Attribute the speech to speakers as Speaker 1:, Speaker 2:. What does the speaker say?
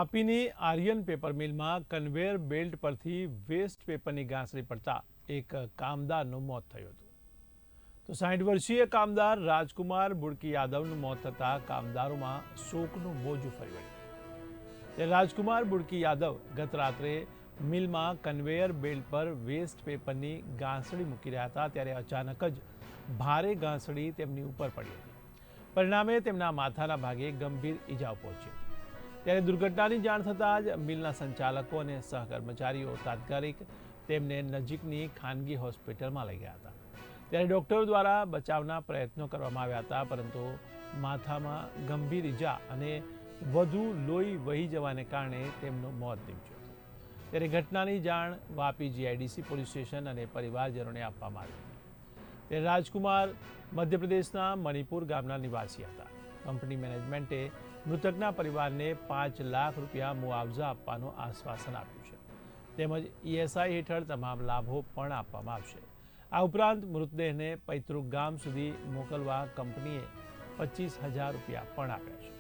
Speaker 1: તાપીની Aryan paper મિલમાં conveyor belt પરથી waste પેપરની ગાંસડી પડતા એક કામદારનું મોત થયું હતું. તો 60 વર્ષીય કામદાર રાજકુમાર બુડકી યાદવનું મોત થતાં કામદારોમાં શોકનું મોજું ફરી વળ્યું. ત્યારે રાજકુમાર બુડકી યાદવ ગત રાત્રે મિલમાં કન્વેયર બેલ્ટ પર વેસ્ટ પેપરની ગાંસડી મૂકી રહ્યા હતા ત્યારે અચાનક જ ભારે ગાંસડી તેમની ઉપર પડી હતી. પરિણામે તેમના માથાના ભાગે ગંભીર ઈજાઓ પહોંચી. ત્યારે દુર્ઘટનાની જાણ થતાં જ મિલના સંચાલકો અને સહકર્મચારીઓ તાત્કાલિક તેમને નજીકની ખાનગી હોસ્પિટલમાં લઈ ગયા હતા. ત્યારે ડૉક્ટરો દ્વારા બચાવના પ્રયત્નો કરવામાં આવ્યા હતા, પરંતુ માથામાં ગંભીર ઈજા અને વધુ લોહી વહી જવાને કારણે તેમનું મોત નીપજ્યું હતું. ત્યારે ઘટનાની જાણ વાપી જીઆઈડીસી પોલીસ સ્ટેશન અને પરિવારજનોને આપવામાં આવી હતી. ત્યારે રાજકુમાર મધ્યપ્રદેશના મણિપુર ગામના નિવાસી હતા. કંપની મેનેજમેન્ટે મૃતકના પરિવારને 5 લાખ રૂપિયા મુઆવઝા આપવાનું આશ્વાસન આપ્યું છે. તેમજ ઈએસઆઈ હેઠળ તમામ લાભો પણ આપવામાં આવશે. આ ઉપરાંત મૃતદેહને પૈતૃક ગામ સુધી મોકલવા કંપનીએ 25,000 રૂપિયા પણ આપ્યા છે.